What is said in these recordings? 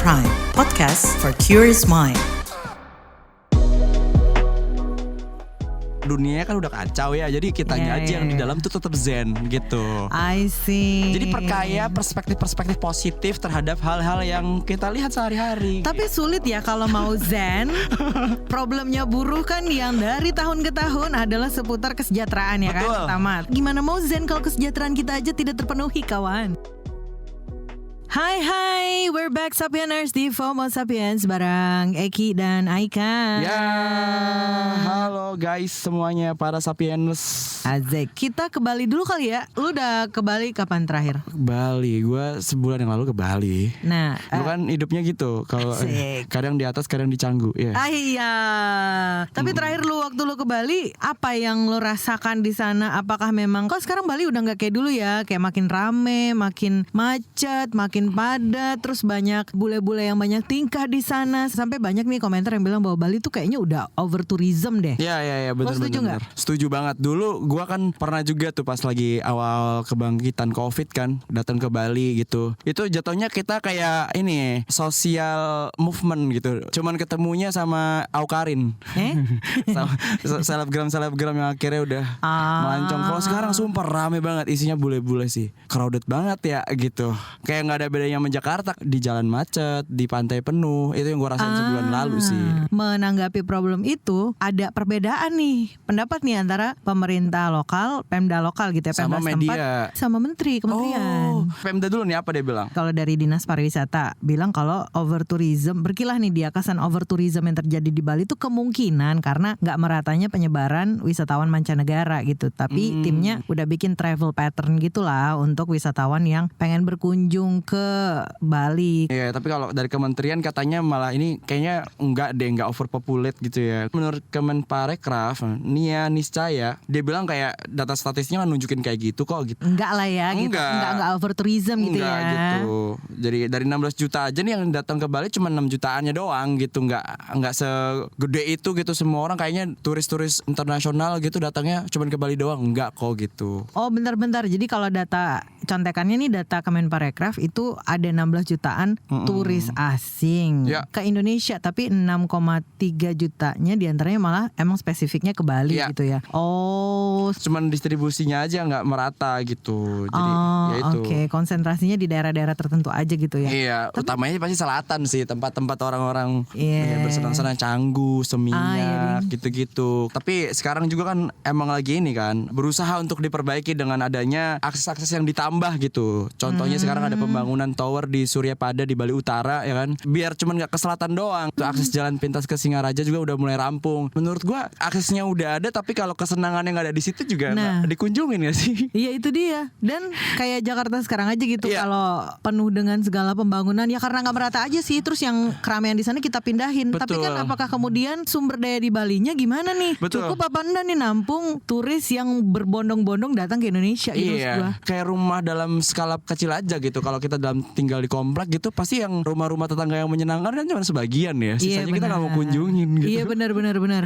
Prime, podcast for curious mind. Dunianya kan udah kacau ya, jadi kitanya aja yang di dalam tuh tetap zen gitu. I see. Jadi perkaya perspektif-perspektif positif terhadap hal-hal yang kita lihat sehari-hari. Tapi sulit ya kalau mau zen. Problemnya buruh kan yang dari tahun ke tahun adalah seputar kesejahteraan ya kan. Betul. Pertama, gimana mau zen kalau kesejahteraan kita aja tidak terpenuhi kawan. Hai, we're back Sapieners di FOMO Sapiens bareng Eki dan Aika. Ya, halo guys semuanya para Sapiens. Azek, kita ke Bali dulu kali ya. Lu udah ke Bali kapan terakhir? Bali, gue sebulan yang lalu ke Bali. Nah, Lu kan hidupnya gitu, kalau Asik. kadang di atas kadang di Canggu ya. iya. Tapi terakhir waktu lu ke Bali, apa yang lu rasakan di sana? Apakah memang kok sekarang Bali udah nggak kayak dulu ya? Kayak makin rame, makin macet, makin padat, terus banyak bule-bule yang banyak tingkah di sana. Sampai banyak nih komentar yang bilang bahwa Bali tuh kayaknya udah over tourism deh. Iya benar. setuju nggak? Setuju banget. Dulu gua kan pernah juga tuh pas lagi awal kebangkitan Covid kan datang ke Bali gitu. Itu jatuhnya kita kayak ini social movement gitu. Cuman ketemunya sama Aukarin. Selebgram yang akhirnya udah melancong. Kalau sekarang sumpah rame banget, isinya bule-bule sih. Crowded banget ya gitu. Kayak nggak ada bedanya sama Jakarta, di jalan macet, di pantai penuh. Itu yang gua rasain sebulan lalu sih. Menanggapi problem itu ada perbedaan nih pendapat nih antara pemerintah lokal, Pemda lokal gitu ya, Sama Pemda media. setempat, sama kementerian. Pemda dulu nih apa dia bilang? Kalau dari Dinas Pariwisata bilang kalau over tourism, berkilah nih dia kesan over tourism yang terjadi di Bali itu kemungkinan karena nggak meratanya penyebaran wisatawan mancanegara gitu. Tapi timnya udah bikin travel pattern gitulah untuk wisatawan yang pengen berkunjung ke Bali. Iya, tapi kalau dari kementerian katanya malah ini kayaknya enggak overpopulate gitu ya. Menurut Kemenparekraf, Nia Niscaya, dia bilang kayak data statistiknya kan nunjukin kayak gitu kok gitu. Enggak lah ya gitu. Enggak over tourism gitu Enggak ya. gitu. Jadi dari 16 juta aja nih yang datang ke Bali cuma 6 jutaannya doang gitu. Enggak segede itu gitu. Semua orang kayaknya turis-turis internasional gitu datangnya cuma ke Bali doang. Enggak kok gitu. Oh bentar. Jadi kalau data contekannya nih data Kemenparekraf itu ada 16 jutaan turis asing ke Indonesia, tapi 6,3 jutanya diantaranya malah emang spesifiknya ke Bali gitu ya. Oh, cuman distribusinya aja nggak merata gitu. Jadi ya itu. Oke, konsentrasinya di daerah-daerah tertentu aja gitu ya. Iya, utamanya pasti selatan sih, tempat-tempat orang-orang bersenang-senang, Canggu, Seminyak, gitu-gitu. Tapi sekarang juga kan emang lagi ini kan berusaha untuk diperbaiki dengan adanya akses-akses yang ditambah gitu. Contohnya sekarang ada pembangunan tower di Suryapada di Bali Utara ya kan. Biar cuman nggak ke selatan doang. Tuh akses jalan pintas ke Singaraja juga udah mulai rampung. Menurut gua aksesnya udah ada, tapi kalau kesenangan yang nggak ada di situ juga nggak dikunjungin ya sih. Iya itu dia. Dan kayak Jakarta sekarang aja gitu, kalau penuh dengan segala pembangunan ya karena nggak merata aja sih. Terus yang keramaian di sana kita pindahin. Betul. Tapi kan apakah kemudian sumber daya di Balinya gimana nih? Betul. Cukup apa enggak nih nampung turis yang berbondong-bondong datang ke Indonesia gitu. Iya. Kayak rumah dalam skala kecil aja gitu. Kalau kita tinggal di komplek gitu, pasti yang rumah-rumah tetangga yang menyenangkan kan cuma sebagian ya. Sisanya kita nggak mau kunjungin gitu. Iya benar.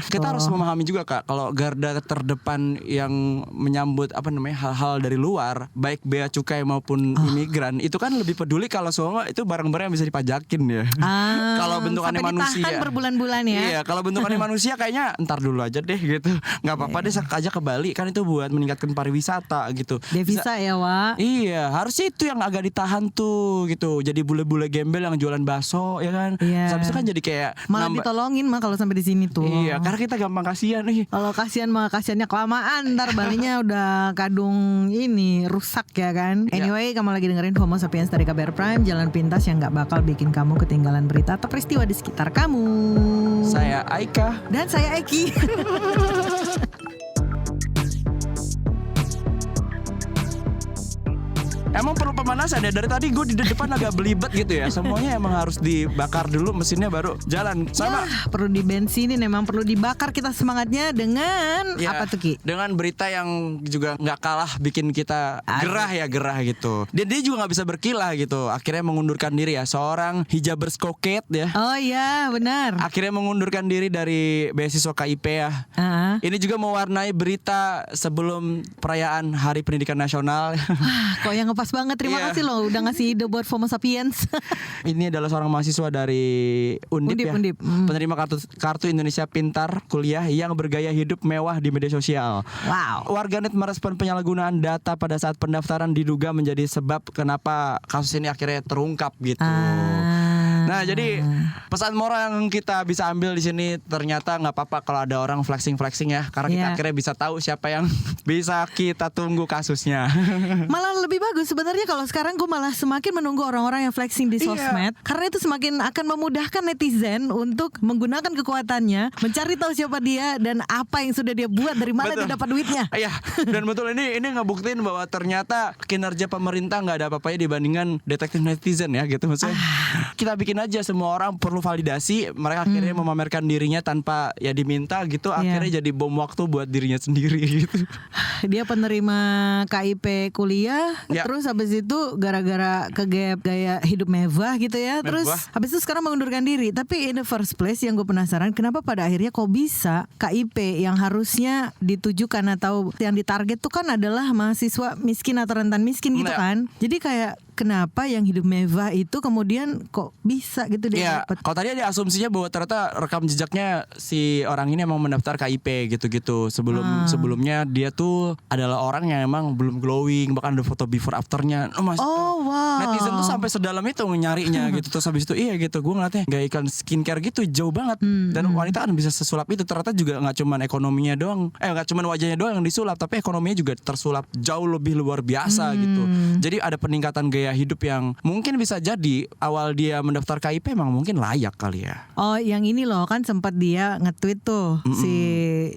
Kita harus memahami juga Kak, kalau garda terdepan yang menyambut hal-hal dari luar, baik bea cukai maupun imigran, itu kan lebih peduli kalau semua itu barang-barang yang bisa dipajakin ya. Kalau bentukannya sampai manusia ditahan berbulan-bulan ya. Iya, kalau bentukannya manusia kayaknya entar dulu aja deh gitu. Nggak apa-apa deh aja ke Bali, kan itu buat meningkatkan pariwisata gitu. Devisa ya Wak. Iya, harusnya itu yang agak ditahan tuh gitu. Jadi bule-bule gembel yang jualan bakso ya kan. Iya. Habis itu kan jadi kayak malah ditolongin mah kalau sampai di sini tuh. Iya, karena kita gampang kasihan nih. Kalau kasihan mah kasihannya kelamaan, ntar Balinya udah kadung ini rusak ya kan. Anyway, kamu lagi dengerin Homo Sapiens dari KBR Prime, jalan pintas yang nggak bakal bikin kamu ketinggalan berita atau peristiwa di sekitar kamu. Saya Aika dan saya Eki. Emang perlu pemanasan ya. Dari tadi gue di depan agak belibet gitu ya. Semuanya emang harus dibakar dulu, mesinnya baru jalan. Sama perlu dibensinin, emang perlu dibakar kita semangatnya dengan apa tuh Ki? Dengan berita yang juga nggak kalah bikin kita gerah gitu. Dan dia juga nggak bisa berkilah gitu. Akhirnya mengundurkan diri ya. Seorang hijabers koket ya. Oh iya benar. Akhirnya mengundurkan diri dari beasiswa KIP ya. Ini juga mewarnai berita sebelum perayaan Hari Pendidikan Nasional. Kok yang ngepas pas banget. Terima Iya. kasih loh udah ngasih ide buat FOMO Sapiens. Ini adalah seorang mahasiswa dari Undip ya. Undip. Penerima kartu Indonesia Pintar kuliah yang bergaya hidup mewah di media sosial. Wow. Warganet merespon penyalahgunaan data pada saat pendaftaran diduga menjadi sebab kenapa kasus ini akhirnya terungkap gitu. Nah, jadi pesan moral yang kita bisa ambil di sini ternyata nggak apa-apa kalau ada orang flexing ya, karena kita akhirnya bisa tahu siapa yang bisa kita tunggu kasusnya. Malah lebih bagus sebenarnya kalau sekarang gue malah semakin menunggu orang-orang yang flexing di sosmed, karena itu semakin akan memudahkan netizen untuk menggunakan kekuatannya mencari tahu siapa dia dan apa yang sudah dia buat, dari mana dia dapat duitnya. Iya, dan betul ini ngebuktiin bahwa ternyata kinerja pemerintah nggak ada apa-apanya dibandingkan detektif netizen ya gitu maksudnya. Kita bikin aja, semua orang perlu validasi, mereka akhirnya memamerkan dirinya tanpa ya diminta gitu, akhirnya jadi bom waktu buat dirinya sendiri gitu. Dia penerima KIP kuliah, terus habis itu gara-gara kegap gaya hidup mewah gitu ya, terus habis itu sekarang mengundurkan diri. Tapi in the first place yang gue penasaran, kenapa pada akhirnya kok bisa KIP yang harusnya ditujukan atau yang ditarget tuh kan adalah mahasiswa miskin atau rentan miskin gitu kan. Jadi kayak kenapa yang hidup mewah itu kemudian kok bisa gitu dia dapat. Kalau tadi ada asumsinya bahwa ternyata rekam jejaknya si orang ini emang mendaftar KIP gitu-gitu. Sebelumnya dia tuh adalah orang yang emang belum glowing, bahkan ada foto before afternya. Wow. Netizen tuh sampai sedalam itu nyarinya gitu. Terus habis itu gitu, gue ngeliatnya gak iklan skincare gitu jauh banget. Dan wanita kan bisa sesulap itu. Ternyata juga gak cuman ekonominya doang, gak cuman wajahnya doang yang disulap, tapi ekonominya juga tersulap jauh lebih luar biasa gitu. Jadi ada peningkatan gaya hidup yang mungkin bisa jadi awal dia mendaftar KIP emang mungkin layak kali ya. Oh, yang ini loh kan sempat dia nge-tweet tuh si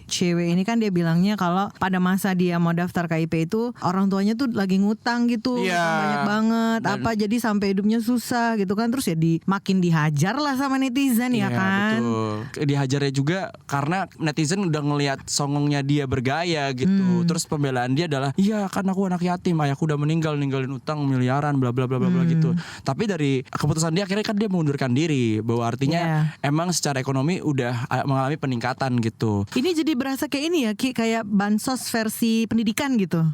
cewek ini kan dia bilangnya kalau pada masa dia mau daftar KIP itu orang tuanya tuh lagi ngutang gitu, banyak banget, jadi sampai hidupnya susah gitu kan, terus ya makin dihajar lah sama netizen ya kan. Betul. Dihajarnya juga karena netizen udah ngelihat songongnya dia bergaya gitu. Terus pembelaan dia adalah kan aku anak yatim, ayahku udah ninggalin utang miliaran bla bla bla bla gitu. Tapi dari keputusan dia akhirnya kan dia mengundurkan diri, bahwa artinya emang secara ekonomi udah mengalami peningkatan gitu. Ini jadi berasa kayak ini ya Ki, kayak bansos versi pendidikan gitu.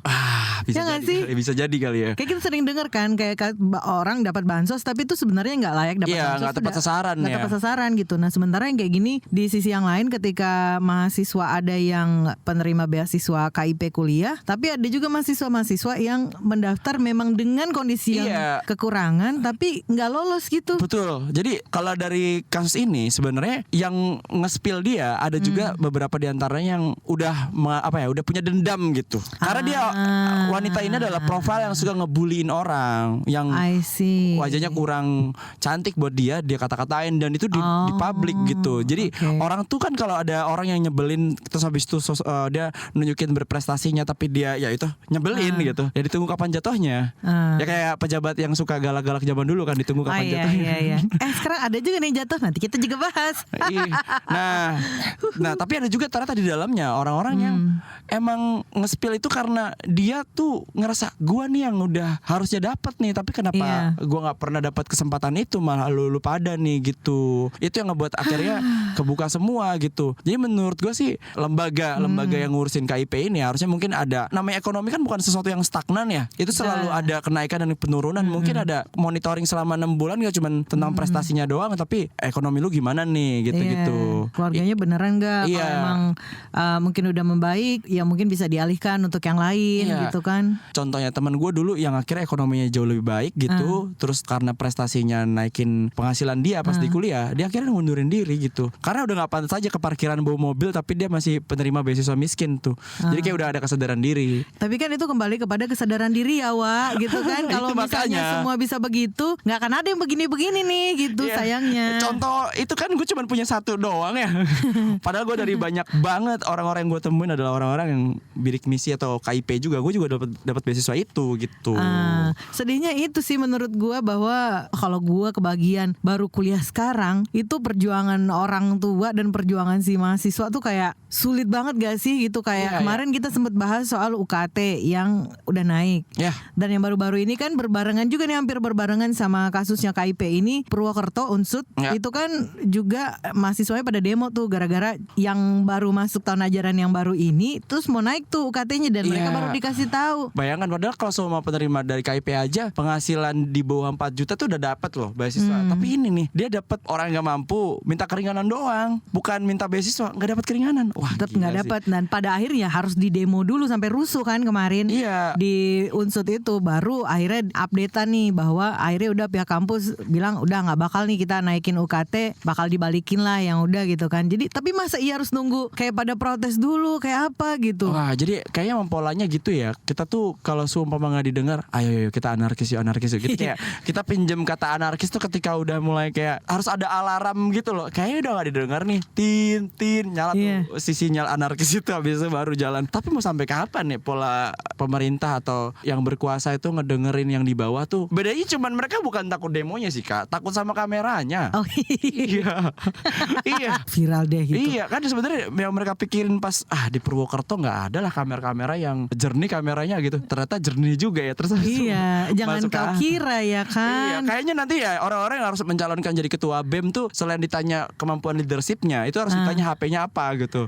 Bisa ya jadi, bisa jadi kali ya. Kayak kita sering dengar kan kayak orang dapat bansos tapi itu sebenarnya nggak layak dapat bansos. Nggak tepat sasaran nggak tepat sasaran gitu. Nah sementara yang kayak gini di sisi yang lain, ketika mahasiswa ada yang penerima beasiswa KIP kuliah, tapi ada juga mahasiswa yang mendaftar memang dengan kondisi yang kekurangan tapi nggak lolos gitu. Betul. Jadi kalau dari kasus ini sebenarnya yang nge-spill dia ada juga beberapa diantaranya yang udah udah punya dendam gitu. Karena dia wanita ini adalah profil yang suka ngebullying orang, yang wajahnya kurang cantik buat dia kata-katain, dan itu di publik gitu. Jadi orang tuh kan kalau ada orang yang nyebelin terus habis itu dia nunjukin berprestasinya tapi dia itu nyebelin gitu. Ya ditunggu kapan jatuhnya. Ya kayak pejabat yang suka galak-galak zaman dulu kan, ditunggu kapan jatuhnya. Iya. Sekarang ada juga nih jatuh, nanti kita juga bahas. Nah tapi ada juga ternyata di dalamnya orang-orang yang emang nge-spill itu karena dia tuh ngerasa gua nih yang udah harusnya dapat nih, tapi kenapa gua nggak pernah dapat kesempatan itu, malah lu pada nih gitu. Itu yang ngebuat akhirnya kebuka semua gitu. Jadi menurut gua sih lembaga yang ngurusin KIP ini harusnya mungkin ada, namanya ekonomi kan bukan sesuatu yang stagnan ya. Itu selalu ada kenaikan dan penurunan. Mungkin ada monitoring selama 6 bulan gak cuma tentang prestasinya doang, tapi ekonomi lu gimana nih gitu-gitu. Keluarganya beneran gak? Kalau emang mungkin udah membaik, ya mungkin bisa dialihkan untuk yang lain gitu kan. Contohnya teman gue dulu yang akhirnya ekonominya jauh lebih baik gitu, terus karena prestasinya naikin penghasilan dia pas di kuliah, dia akhirnya ngundurin diri gitu. Karena udah gak pantas aja ke parkiran bawa mobil, tapi dia masih penerima beasiswa miskin tuh. Jadi kayak udah ada kesadaran diri. Tapi kan itu kembali kepada kesadaran diri ya Wak, gitu kan. Kalau misalnya semua bisa begitu, gak akan ada yang begini-begini nih gitu sayangnya. Contoh itu kan gue cuma punya satu doang ya. Padahal gue dari banyak banget orang-orang yang gue temuin adalah orang-orang yang bidik misi atau KIP juga. Gue juga dapat beasiswa itu gitu. Sedihnya itu sih menurut gue, bahwa kalau gue kebagian baru kuliah sekarang, itu perjuangan orang tua dan perjuangan si mahasiswa tuh kayak sulit banget gak sih gitu kayak Iya, kemarin kita sempat bahas soal UKT yang udah naik. Ya. Dan yang baru-baru ini kan berbarengan juga nih, hampir berbarengan sama kasusnya KIP ini, Purwokerto Unsud Ya. itu kan juga mahasiswanya pada demo tuh gara-gara yang baru masuk tahun ajaran yang baru ini terus mau naik tuh UKT-nya dan mereka Iya. baru dikasih tahu. Bayangkan padahal kalau semua penerima dari KIP aja penghasilan di bawah 4 juta tuh udah dapat loh beasiswa. Tapi ini nih dia dapat orang nggak mampu minta keringanan doang, bukan minta beasiswa, nggak dapat keringanan. Wah, Tetap gila nggak sih. dapat dan pada akhirnya harus di demo dulu sampai rusuh kan kemarin. Iya. Di Unsud itu baru akhirnya updatean nih bahwa akhirnya udah pihak kampus bilang udah nggak bakal nih kita naikin UKT, bakal dibalikin lah yang udah gitu kan. Jadi tapi masa iya harus nunggu kayak pada protes dulu kayak apa gitu. Wah, jadi kayaknya emang polanya gitu ya. Kita tuh kalau seumpama nggak didengar, ayo kita anarkis yuk, anarkis yuk. Gitu kayak kita pinjem kata anarkis tuh ketika udah mulai kayak harus ada alarm gitu loh. Kayaknya udah nggak didengar nih, tin nyala tuh si sinyal anarkis itu, habis itu baru jalan. Tapi mau sampai kapan nih pola pemerintah atau yang berkuasa itu ngedengerin yang di bawah tuh? Bedanya cuman mereka bukan takut demonya sih Kak, takut sama kameranya. Oh Iya. Iya. viral deh gitu. Iya kan sebenarnya yang mereka pikirin pas di Purwokerto nggak ada lah kamera-kamera yang jernih kameranya gitu. Ternyata jernih juga ya. Terus Iya, jangan masuk kau ke- kira ya Iya, kan. kayaknya nanti ya orang-orang yang harus mencalonkan jadi ketua BEM tuh selain ditanya kemampuan leadershipnya, itu harus ditanya HP-nya apa gitu.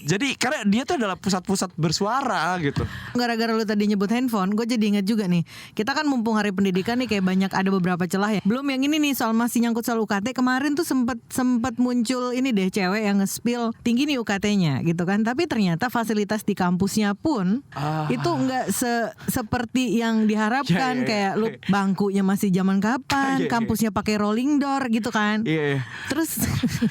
Jadi karena dia tuh adalah pusat-pusat bersuara gitu. Gara-gara lu tadi nyebut handphone, gue jadi ingat juga nih. Kita kan mumpung hari pendidikan nih kayak banyak ada beberapa celah ya. Belum yang ini nih soal masih nyangkut soal UKT. Kemarin tuh sempat muncul ini deh cewek yang nge-spill tinggi nih UKT-nya gitu kan. Tapi ternyata fasilitas di kampusnya pun itu nggak seperti yang diharapkan. Ya, ya, Kayak ya. lu bangkunya masih zaman kapan, Ya, ya. kampusnya pakai rolling door gitu kan. Iya. Terus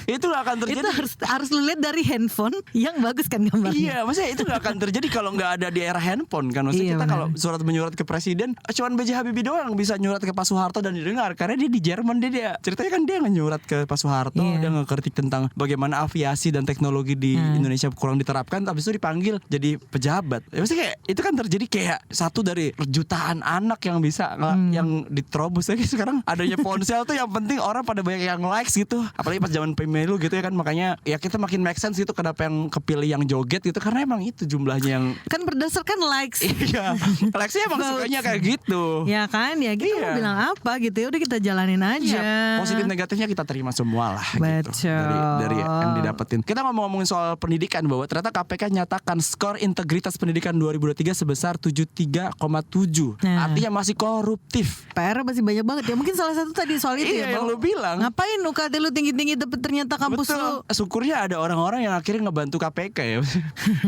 Itu gak akan terjadi. itu harus lu lihat dari handphone yang bagus kan gambarnya. Iya, maksudnya itu gak akan terjadi kalau nggak ada di era handphone kan. Maksudnya Iya, kita benar. kalau surat menyurat ke presiden, cuman B.J. Habibie doang yang bisa nyurat ke Pak Soeharto dan didengar. Karena dia di Jerman, dia ceritanya kan dia nyurat ke Pak Soeharto, Iya. dia ngekritik tentang bagaimana aviasi dan teknologi di Indonesia kurang diterapkan, habis itu dipanggil jadi pejabat. Ya, maksudnya kayak itu kan terjadi kayak satu dari jutaan anak yang bisa yang diterobos lagi sekarang adanya ponsel tuh yang penting orang pada banyak yang likes gitu. Apalagi pas zaman pemilu gitu ya kan, makanya ya kita makin make sense gitu kenapa yang kepilih yang joget gitu karena emang itu jumlahnya yang Kan berdasarkan likes. iya, Lexi emang Votes. sukanya kayak gitu. Ya kan, ya kita Iya. mau bilang apa gitu ya udah kita jalanin aja. Iya, positif negatifnya kita terima semua lah gitu. Betul. Dari yang didapetin. Kita ngomongin soal pendidikan bahwa ternyata KPK nyatakan skor integritas pendidikan 2023 sebesar 73,7. Nah. Artinya masih koruptif. PR masih banyak banget ya. Mungkin salah satu tadi soal itu Iya, ya. yang bahwa lu bilang. Ngapain UKT lu tinggi-tinggi tapi ternyata kampus Betul. lu Syukurnya ada orang-orang yang akhirnya ngebantu KPK ya.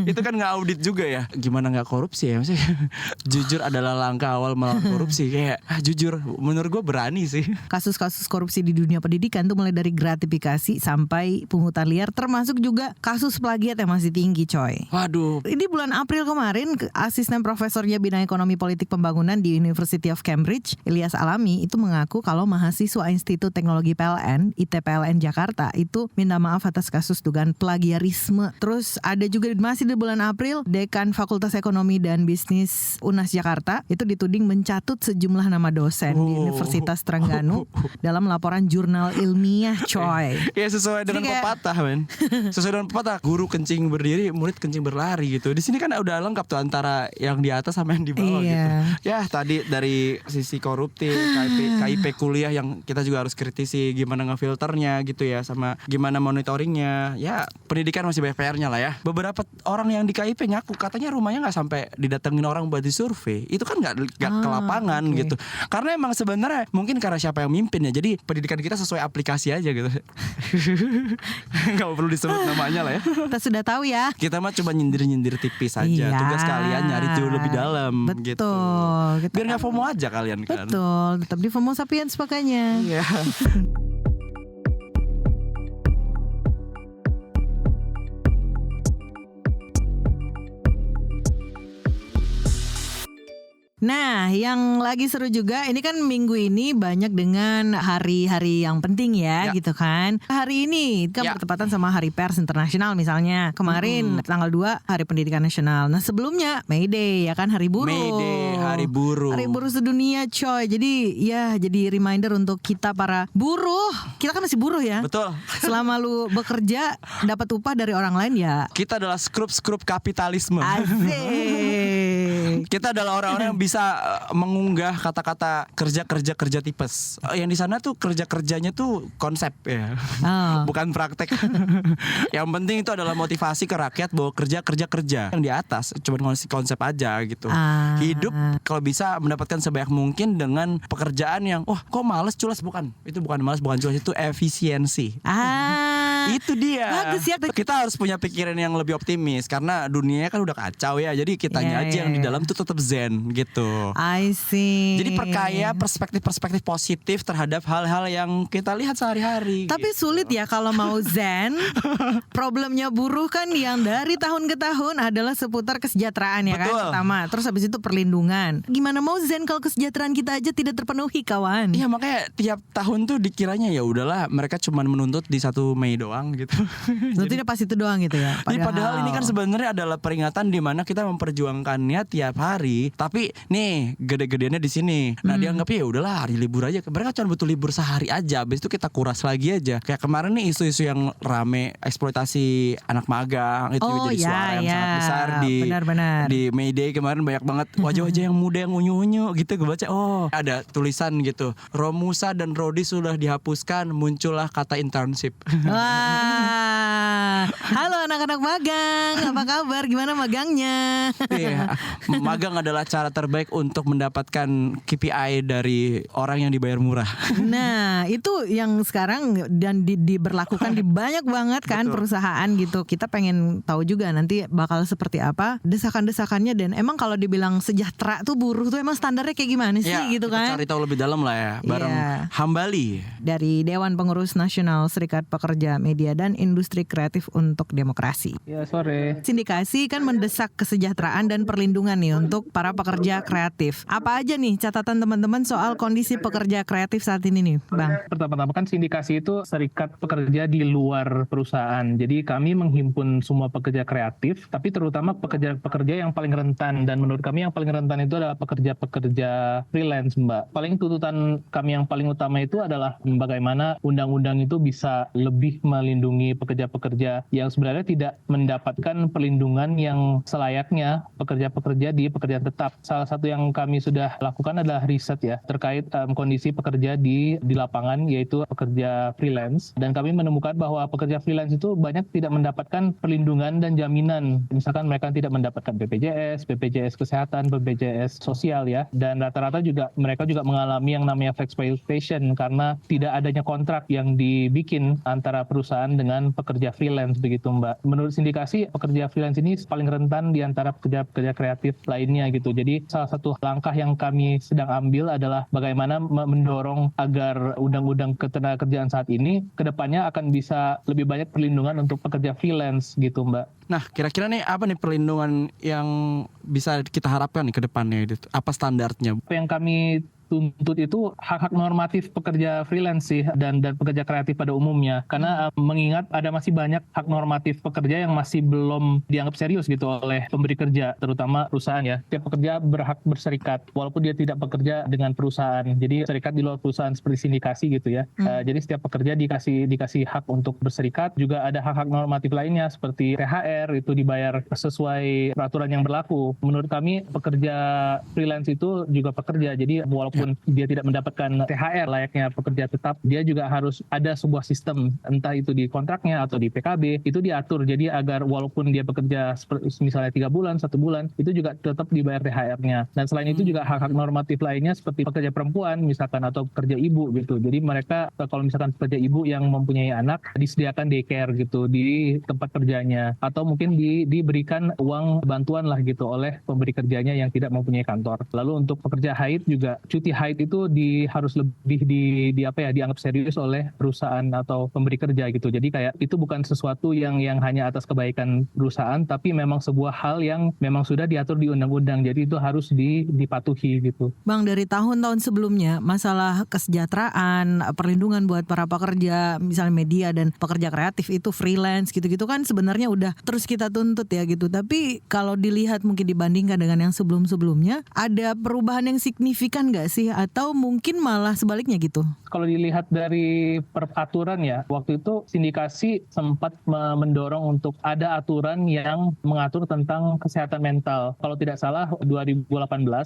Itu kan nge-audit juga ya. Gimana nggak korupsi ya? Maksudnya, jujur adalah langkah awal melawan korupsi. Kayak jujur, menurut gue berani sih. kasus-kasus korupsi di dunia pendidikan tuh mulai dari gratifikasi sampai pungutan liar, termasuk juga kasus plagiat yang masih tinggi coy. Waduh. Ini bulan April kemarin asisten profesornya bidang ekonomi politik pembangunan di University of Cambridge, Ilyas Alami itu mengaku kalau mahasiswa Institut Teknologi PLN, ITPLN Jakarta itu minta maaf atas kasus dugaan plagiarisme. Terus ada juga masih di bulan April Dekan Fakultas Ekonomi dan Bisnis UNAS Jakarta itu dituding mencatut sejumlah nama dosen di Universitas Trengganu dalam laporan jurnal ilmiah coy. Ya sesuai dengan Jadi kayak- pepatah men. Sesuai dengan pepatah, guru kencing berdiri, murid kencing berlari gitu. Di sini kan udah lengkap tuh antara yang di atas sama yang di bawah Iya. gitu. Ya tadi dari sisi koruptif, KIP kuliah yang kita juga harus kritisi gimana ngefilternya gitu ya, sama gimana monitoringnya. Ya pendidikan masih banyak PR-nya lah ya. Beberapa orang yang di KIP ngaku katanya rumahnya nggak sampai didatengin orang buat disurvey. Itu kan nggak ke lapangan oke. gitu. Karena emang sebenarnya mungkin karena siapa yang mimpin ya. Jadi pendidikan kita sesuai aplikasi aja gitu. Nggak perlu disebut namanya lah ya. Kita sudah tahu ya. Kita mah cuma nyindir-nyindir tipis aja. Iya. Tugas kalian nyari jauh lebih dalam Betul. gitu. Kita Biar nggak FOMO aja kalian kan. Betul, tetap di FOMO Sapiens makanya. Iya. Nah, yang lagi seru juga, ini kan minggu ini banyak dengan hari-hari yang penting ya, gitu kan. Hari ini kan bertepatan sama Hari Pers Internasional misalnya. Kemarin tanggal 2 Hari Pendidikan Nasional. Nah, sebelumnya May Day ya kan, Hari Buruh. May Day, Hari Buruh. Hari Buruh sedunia coy. Jadi ya jadi reminder untuk kita para buruh. Kita kan masih buruh ya. Betul. Selama lu bekerja dapat upah dari orang lain ya. Kita adalah skrup-skrup kapitalisme. Asik. Kita adalah orang-orang yang bisa mengunggah kata-kata kerja tipes. Yang di sana tuh kerjanya tuh konsep ya, bukan praktek. Yang penting itu adalah motivasi ke rakyat bahwa kerja. Yang di atas cuma konsep aja gitu. Hidup kalau bisa mendapatkan sebanyak mungkin dengan pekerjaan yang kok malas culas, bukan. Itu bukan malas, bukan culas, itu efisiensi. Itu dia. Bagus ya. Kita harus punya pikiran yang lebih optimis karena dunianya kan udah kacau ya. Jadi kitanya aja yang di dalam tuh tetap zen gitu. I see. Jadi perkaya perspektif positif terhadap hal-hal yang kita lihat sehari-hari. Tapi gitu. sulit ya kalau mau zen. Problemnya buruh kan yang dari tahun ke tahun adalah seputar kesejahteraan ya. Betul. Kan pertama. Terus habis itu perlindungan. Gimana mau zen kalau kesejahteraan kita aja tidak terpenuhi, kawan? Iya, makanya tiap tahun tuh dikiranya ya udahlah mereka cuma menuntut di 1 Mei doang gitu. Jadi tidak pas itu doang gitu ya. Padahal ini kan sebenarnya adalah peringatan di mana kita memperjuangkannya tiap hari. Tapi nih gede-gedeannya di sini. Nah dianggapnya ya udahlah hari libur aja. Mereka cuma butuh libur sehari aja. Habis itu kita kuras lagi aja. Kayak kemarin nih isu-isu yang rame eksploitasi anak magang itu jadi suara yang sangat besar di May Day kemarin. Banyak banget wajah-wajah yang muda yang unyu-unyu gitu. Gue baca ada tulisan gitu, Romusa dan Rodi sudah dihapuskan, muncullah kata internship. Wah, halo anak-anak magang, apa kabar? Gimana magangnya? Iya, magang adalah cara terbaik untuk mendapatkan KPI dari orang yang dibayar murah. Nah, itu yang sekarang dan diberlakukan di banyak banget kan. Betul. Perusahaan gitu. Kita pengen tahu juga nanti bakal seperti apa desakan-desakannya, dan emang kalau dibilang sejahtera tuh buruh tuh emang standarnya kayak gimana sih gitu kan? Cari tahu lebih dalam lah ya, bareng Hambali dari Dewan Pengurus Nasional Serikat Pekerja Media dan Industri Kreatif untuk Demokrasi. Ya, sore. Sindikasi kan mendesak kesejahteraan dan perlindungan nih untuk para pekerja kreatif. Apa aja nih catatan teman-teman soal kondisi pekerja kreatif saat ini nih, Bang? Pertama-tama kan sindikasi itu serikat pekerja di luar perusahaan. Jadi kami menghimpun semua pekerja kreatif, tapi terutama pekerja-pekerja yang paling rentan. Dan menurut kami yang paling rentan itu adalah pekerja-pekerja freelance, Mbak. Paling tuntutan kami yang paling utama itu adalah bagaimana undang-undang itu bisa lebih melindungi pekerja-pekerja yang sebenarnya tidak mendapatkan perlindungan yang selayaknya pekerja-pekerja di pekerjaan tetap. Salah satu yang kami sudah lakukan adalah riset ya terkait kondisi pekerja di lapangan, yaitu pekerja freelance, dan kami menemukan bahwa pekerja freelance itu banyak tidak mendapatkan perlindungan dan jaminan. Misalkan mereka tidak mendapatkan BPJS Kesehatan, BPJS Sosial ya, dan rata-rata juga mereka juga mengalami yang namanya exploitation karena tidak adanya kontrak yang dibikin antara perusahaan dengan pekerja freelance begitu, Mbak. Menurut sindikasi, pekerja freelance ini paling rentan di antara pekerja-pekerja kreatif lainnya gitu. Jadi salah satu langkah yang kami sedang ambil adalah bagaimana mendorong agar undang-undang ketenagakerjaan saat ini kedepannya akan bisa lebih banyak perlindungan untuk pekerja freelance gitu, Mbak. Nah, kira-kira nih apa nih perlindungan yang bisa kita harapkan nih ke depannya? Apa standarnya? Apa yang kami tuntut itu hak-hak normatif pekerja freelance sih dan pekerja kreatif pada umumnya, karena mengingat ada masih banyak hak normatif pekerja yang masih belum dianggap serius gitu oleh pemberi kerja, terutama perusahaan ya. Setiap pekerja berhak berserikat walaupun dia tidak bekerja dengan perusahaan, jadi serikat di luar perusahaan seperti sindikasi gitu ya. Jadi setiap pekerja dikasih hak untuk berserikat. Juga ada hak-hak normatif lainnya seperti THR itu dibayar sesuai peraturan yang berlaku. Menurut kami pekerja freelance itu juga pekerja, jadi walaupun dia tidak mendapatkan THR layaknya pekerja tetap, dia juga harus ada sebuah sistem, entah itu di kontraknya atau di PKB, itu diatur jadi agar walaupun dia bekerja misalnya 3 bulan, 1 bulan, itu juga tetap dibayar THR-nya. Dan selain itu juga hak-hak normatif lainnya seperti pekerja perempuan misalkan atau pekerja ibu gitu. Jadi mereka kalau misalkan pekerja ibu yang mempunyai anak, disediakan daycare gitu di tempat kerjanya, atau mungkin diberikan uang bantuan lah gitu oleh pemberi kerjanya yang tidak mempunyai kantor. Lalu untuk pekerja haid juga cuti quality height itu harus lebih dianggap serius oleh perusahaan atau pemberi kerja gitu. Jadi kayak itu bukan sesuatu yang hanya atas kebaikan perusahaan, tapi memang sebuah hal yang memang sudah diatur di undang-undang. Jadi itu harus dipatuhi gitu. Bang, dari tahun-tahun sebelumnya masalah kesejahteraan, perlindungan buat para pekerja, misalnya media dan pekerja kreatif itu freelance gitu-gitu kan sebenarnya udah terus kita tuntut ya gitu. Tapi kalau dilihat mungkin dibandingkan dengan yang sebelum-sebelumnya, ada perubahan yang signifikan nggak sih? Atau mungkin malah sebaliknya gitu? Kalau dilihat dari peraturan ya, waktu itu sindikasi sempat mendorong untuk ada aturan yang mengatur tentang kesehatan mental. Kalau tidak salah 2018,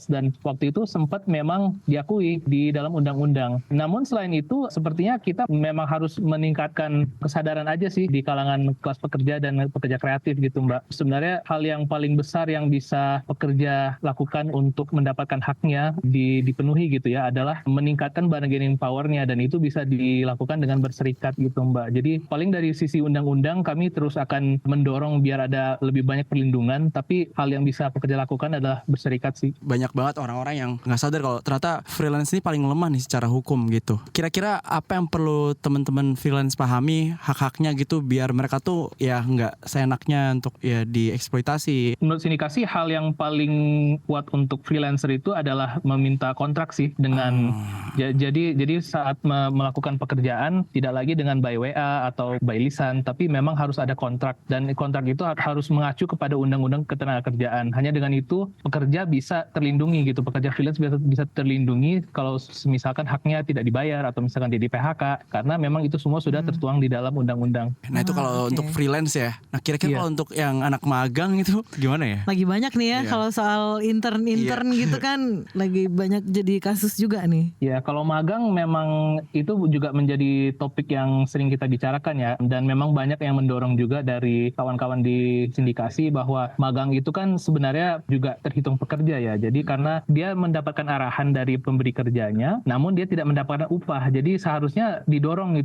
dan waktu itu sempat memang diakui di dalam undang-undang. Namun selain itu sepertinya kita memang harus meningkatkan kesadaran aja sih di kalangan kelas pekerja dan pekerja kreatif gitu Mbak. Sebenarnya hal yang paling besar yang bisa pekerja lakukan untuk mendapatkan haknya dipenuhi gitu ya adalah meningkatkan bargaining power-nya, dan itu bisa dilakukan dengan berserikat gitu Mbak. Jadi paling dari sisi undang-undang kami terus akan mendorong biar ada lebih banyak perlindungan, tapi hal yang bisa pekerja lakukan adalah berserikat sih. Banyak banget orang-orang yang nggak sadar kalau ternyata freelance ini paling lemah nih secara hukum gitu. Kira-kira apa yang perlu teman-teman freelance pahami hak-haknya gitu biar mereka tuh ya nggak seenaknya untuk ya dieksploitasi? Menurut sindikasi hal yang paling kuat untuk freelancer itu adalah meminta kontrak sih dengan jadi saat melakukan pekerjaan tidak lagi dengan by WA atau by lisan, tapi memang harus ada kontrak, dan kontrak itu harus mengacu kepada undang-undang ketenagakerjaan. Hanya dengan itu pekerja bisa terlindungi gitu, pekerja freelance bisa terlindungi kalau misalkan haknya tidak dibayar atau misalkan dia di PHK, karena memang itu semua sudah tertuang di dalam undang-undang. Nah itu kalau untuk freelance ya. Nah kira-kira kalau untuk yang anak magang itu gimana ya? Lagi banyak nih ya kalau soal intern gitu kan lagi banyak jadi kasus juga nih. Ya kalau magang memang itu juga menjadi topik yang sering kita bicarakan ya, dan memang banyak yang mendorong juga dari kawan-kawan di sindikasi bahwa magang itu kan sebenarnya juga terhitung pekerja ya. Jadi karena dia mendapatkan arahan dari pemberi kerjanya, namun dia tidak mendapatkan upah. Jadi seharusnya didorong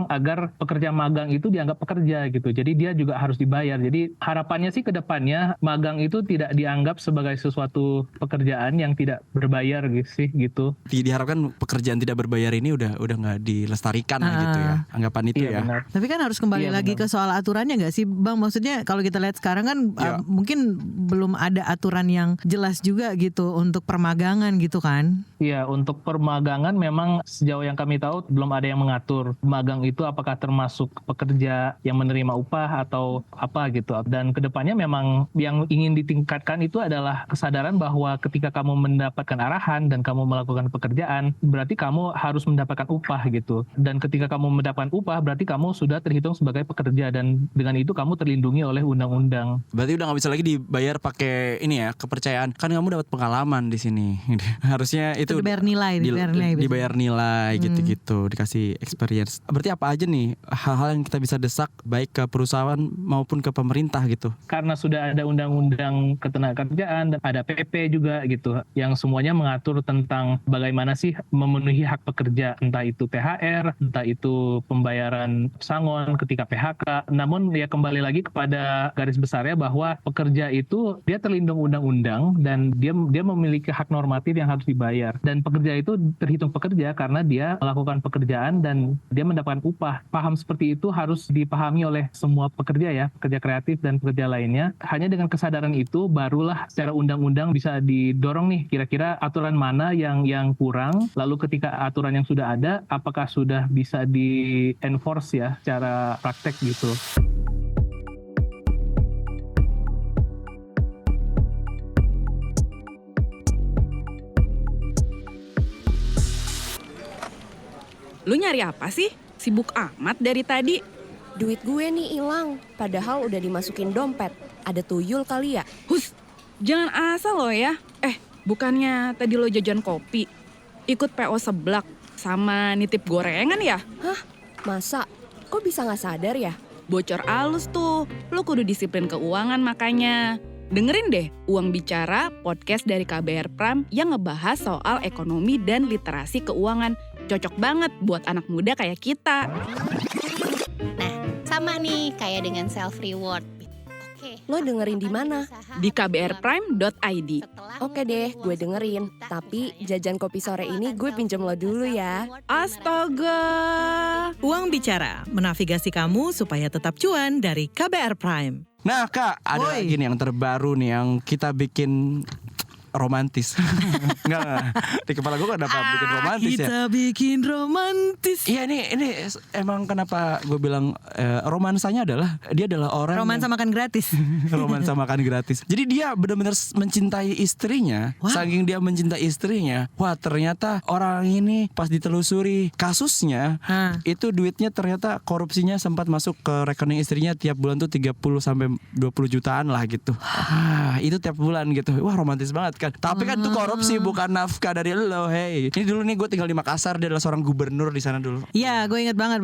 agar pekerja magang itu dianggap pekerja gitu. Jadi dia juga harus dibayar. Jadi harapannya sih ke depannya magang itu tidak dianggap sebagai sesuatu pekerjaan yang tidak berbayar gitu. Diharapkan pekerjaan tidak berbayar ini udah nggak dilestarikan gitu ya. Anggapan itu ya. Benar. Tapi kan harus kembali lagi ke soal aturannya nggak sih Bang? Maksudnya kalau kita lihat sekarang kan mungkin belum ada aturan yang jelas juga gitu untuk permagangan gitu kan? Iya, untuk permagangan memang sejauh yang kami tahu belum ada yang mengatur magang itu apakah termasuk pekerja yang menerima upah atau apa gitu. Dan kedepannya memang yang ingin ditingkatkan itu adalah kesadaran bahwa ketika kamu mendapatkan arahan dan kamu melakukan pekerjaan, berarti kamu harus mendapatkan upah gitu. Dan ketika kamu mendapatkan upah, berarti kamu sudah terhitung sebagai pekerja, dan dengan itu kamu terlindungi oleh undang-undang. Berarti udah nggak bisa lagi dibayar pakai ini ya, kepercayaan. Kan kamu dapat pengalaman di sini. Harusnya itu dibayar nilai gitu-gitu, dikasih experience. Berarti apa aja nih hal-hal yang kita bisa desak baik ke perusahaan maupun ke pemerintah gitu? Karena sudah ada undang-undang ketenagakerjaan dan ada PP juga gitu, yang semuanya mengatur tentang bagaimana sih memenuhi hak pekerja, entah itu THR, entah itu pembayaran pesangon ketika PHK. Namun ya kembali lagi kepada garis besarnya bahwa pekerja itu dia terlindung undang-undang dan dia memiliki hak normatif yang harus dibayar. Dan pekerja itu terhitung pekerja karena dia melakukan pekerjaan dan dia mendapatkan upah. Paham seperti itu harus dipahami oleh semua pekerja ya, pekerja kreatif dan pekerja lainnya. Hanya dengan kesadaran itu barulah secara undang-undang bisa didorong nih kira-kira aturan mana yang kurang. Lalu ketika aturan yang sudah ada, apakah sudah bisa di-enforce ya secara praktek gitu. Lu nyari apa sih? Sibuk amat dari tadi. Duit gue nih hilang, padahal udah dimasukin dompet. Ada tuyul kali ya? Hus, jangan asal lo ya. Bukannya tadi lo jajan kopi, ikut PO seblak, sama nitip gorengan ya? Hah? Masa? Kok bisa gak sadar ya? Bocor alus tuh, lo kudu disiplin keuangan makanya. Dengerin deh Uang Bicara, podcast dari KBR Prime yang ngebahas soal ekonomi dan literasi keuangan. Cocok banget buat anak muda kayak kita. Nah, sama nih kayak dengan self reward. Lo dengerin di mana? Di kbrprime.id. Oke deh, gue dengerin. Tapi jajan kopi sore ini gue pinjem lo dulu ya. Astaga. Uang Bicara, menavigasi kamu supaya tetap cuan dari KBR Prime. Nah Kak, ada lagi nih yang terbaru nih yang kita bikin romantis. Enggak. Di kepala gue kenapa bikin romantis ya? Kita bikin romantis. Iya ini emang kenapa gue bilang romansanya adalah dia adalah orang Romansa makan gratis. romansa makan gratis. Jadi dia benar-benar mencintai istrinya. Wow. Saking dia mencintai istrinya, wah ternyata orang ini pas ditelusuri kasusnya, itu duitnya ternyata korupsinya sempat masuk ke rekening istrinya tiap bulan tuh 30 sampai 20 jutaan lah gitu. Itu tiap bulan gitu. Wah romantis banget kan. Tapi kan itu korupsi bukan nafkah dari lo. Hey, ini dulu nih gue tinggal di Makassar, dia adalah seorang gubernur di sana dulu. Iya, gue ingat banget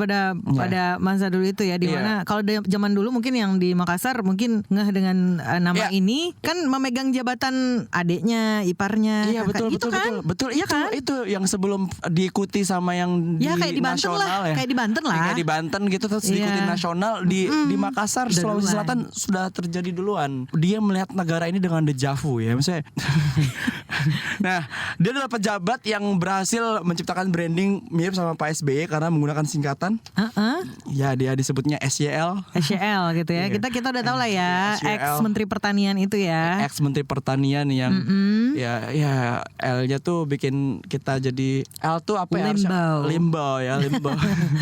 pada masa dulu itu ya, di mana kalau zaman dulu mungkin yang di Makassar mungkin ngeh dengan nama ini kan memegang jabatan adiknya, iparnya. Iya betul itu kan? betul Iya kan? itu yang sebelum diikuti sama yang Ya kayak di Banten nasional lah, ya. kayak di Banten lah. Kayak di Banten gitu terus diikuti nasional di Makassar, Udah Sulawesi duluan. Selatan sudah terjadi duluan. Dia melihat negara ini dengan dejavu ya, maksudnya. Nah, dia adalah pejabat yang berhasil menciptakan branding mirip sama Pak SBY karena menggunakan singkatan. Ya, dia disebutnya SYL. SYL gitu ya. Iya. Kita udah tahu lah ya, SYL. ex Menteri Pertanian itu ya. Ex Menteri Pertanian yang ya L-nya tuh bikin kita jadi L tuh apa ya? Limbo.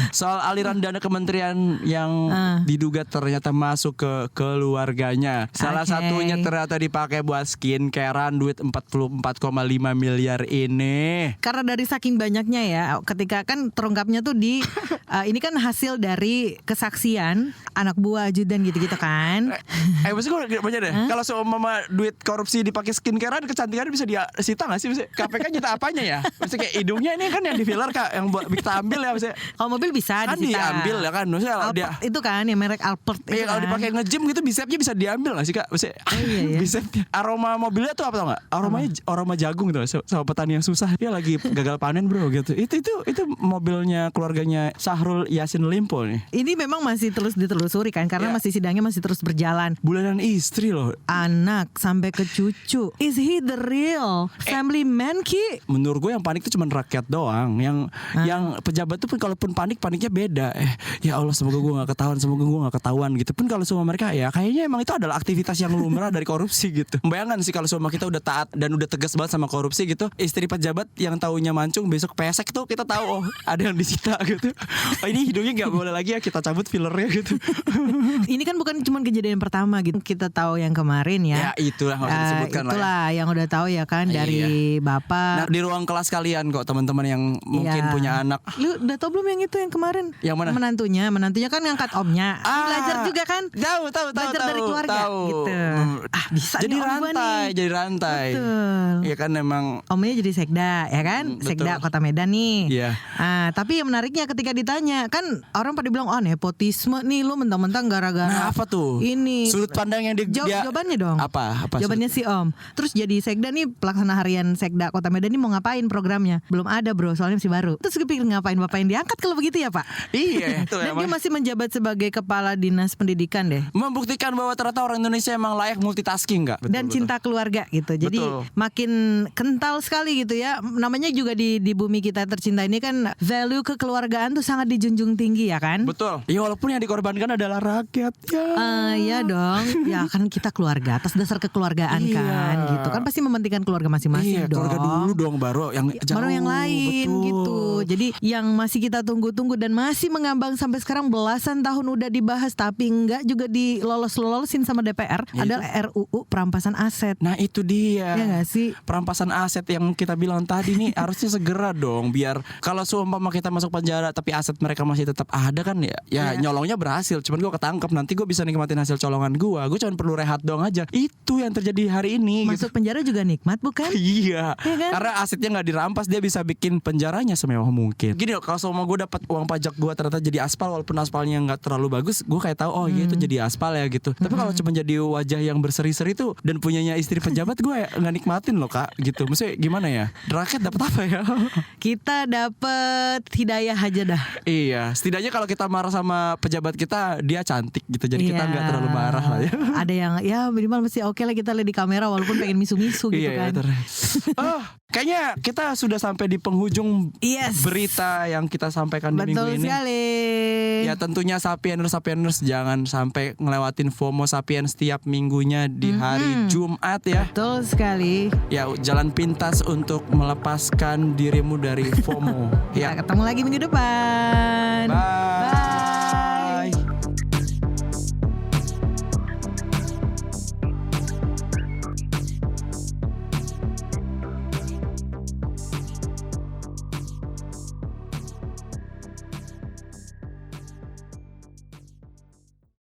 Soal aliran dana kementerian yang diduga ternyata masuk ke keluarganya. Salah satunya ternyata dipakai buat skincarean, duit 44,5 miliar ini. Karena dari saking banyaknya ya, ketika kan terungkapnya tuh di ini kan hasil dari kesaksian anak buah ajudan gitu-gitu kan. Maksud gue baca deh. Kalau seumpama duit korupsi dipakai skincarean, kecantikan bisa disita nggak sih? Maksudnya KPK nyita apanya ya? Maksudnya kayak hidungnya ini kan yang di filler Kak, yang buat kita ambil ya maksudnya. Kalau mobil bisa Kan disita. diambil ya kan. Maksudnya kalau dia Alphard itu kan yang merek Alphard itu kalau kan. dipakai nge-gym gitu bisepnya bisa diambil gak sih Kak? Maksudnya iya. bisepnya. Aroma mobilnya tuh apa tau gak? Aroma jagung gitu sama petani yang susah. Dia lagi gagal panen bro gitu. Itu mobilnya keluarganya Syahrul Yassin Limpo nih. Ini memang masih terus ditelusuri kan, karena masih sidangnya masih terus berjalan. Bulanan istri loh. Anak sampai ke cucu. Is he the real family man Ki? Menurut gue yang panik tuh cuma rakyat doang. Yang pejabat tuh pun kalaupun paniknya beda. Ya Allah semoga gue gak ketahuan gitu. Pun kalau semua mereka ya kayaknya emang itu adalah aktivitas yang lumrah dari korupsi gitu. Bayangkan sih kalau semua kita udah taat dan udah tegas banget sama korupsi gitu. Istri pejabat yang taunya mancung besok pesek tuh kita tahu ada yang disita gitu. Ini hidungnya gak boleh lagi ya, kita cabut fillernya gitu. Ini kan bukan cuma kejadian pertama gitu. Kita tahu yang kemarin ya. Ya itulah harus disebutkan lah ya. Itulah yang udah tahu ya kan dari Bapak. Nah, di ruang kelas kalian kok teman-teman yang mungkin punya anak. Lu udah tahu belum yang itu yang kemarin? Yang mana? Menantunya kan ngangkat omnya. Belajar juga kan? Tahu. Belajar dari keluarga gitu. Bisa Jadi nih om gua nih. rantai. Betul. Iya kan emang Omnya jadi sekda ya kan? Sekda Kota Medan nih. Iya. Tapi yang menariknya ketika ditanya kan orang pada bilang nepotisme nih, lu mentang-mentang gara-gara. Nah, apa tuh? Ini sudut pandang yang dia jawabannya dong. Apa Jawabannya si Om. Terus jadi sekda nih, pelaksana harian Sekda Kota Medan nih mau ngapain programnya? Belum ada bro, soalnya masih baru. Terus gue pikir ngapain bapak yang diangkat kalau begitu ya Pak? Iya itu Dan dia masih menjabat sebagai kepala dinas pendidikan deh. membuktikan bahwa ternyata orang Indonesia emang layak multitasking nggak? Dan cinta keluarga gitu. Jadi makin kental sekali gitu ya. Namanya juga di bumi kita tercinta ini kan value kekeluargaan tuh sangat dijunjung tinggi ya kan? Betul. Ya walaupun yang dikorbankan adalah rakyat ya. Ya dong. Ya kan kita keluarga atas dasar kekeluargaan kan gitu. Kan pasti mementingkan keluarga masing-masing dong. Keluarga dulu dong baru yang jauh. Baru yang lain gitu. Jadi yang masih kita tunggu-tunggu dan masih mengambang sampai sekarang belasan tahun udah dibahas tapi enggak juga dilolosin sama DPR adalah RUU perampasan aset. Nah itu dia. Ya gak sih? Perampasan aset yang kita bilang tadi nih harusnya segera dong, biar kalau seumpama kita masuk penjara tapi aset mereka masih tetap ada kan ya nyolongnya berhasil, cuman gue ketangkep nanti gue bisa nikmatin hasil colongan gue cuma perlu rehat dong aja. Itu yang terjadi hari ini. Masuk penjara juga nikmat bukan? Iya kan? Karena asetnya nggak dirampas, dia bisa bikin penjaranya semewah mungkin. Gini loh, kalau seumpama gue dapat uang pajak gue ternyata jadi aspal, walaupun aspalnya nggak terlalu bagus, gue kayak tahu iya itu jadi aspal ya gitu. Tapi kalau cuma jadi wajah yang berseri-seri tuh dan punyanya istri pejabat, gue kayak nggak nikmatin loh Kak gitu. Maksudnya gimana ya? Rakyat dapat apa ya? Kita dapet hidayah aja dah. Iya, setidaknya kalau kita marah sama pejabat kita, dia cantik gitu. Jadi kita nggak terlalu marah lah ya. Ada yang ya minimal mesti oke lah kita lihat di kamera walaupun pengen misu-misu gitu Iya, kan. Oh, kayaknya kita sudah sampai di penghujung berita yang kita sampaikan di minggu Betul ini. sekali. Ya tentunya Sapieners jangan sampai ngelewatin FOMO Sapiens setiap minggunya di hari Jumat ya. Betul sekali. Ya jalan pintas untuk melepaskan dirimu dari FOMO. Kita ketemu lagi minggu depan.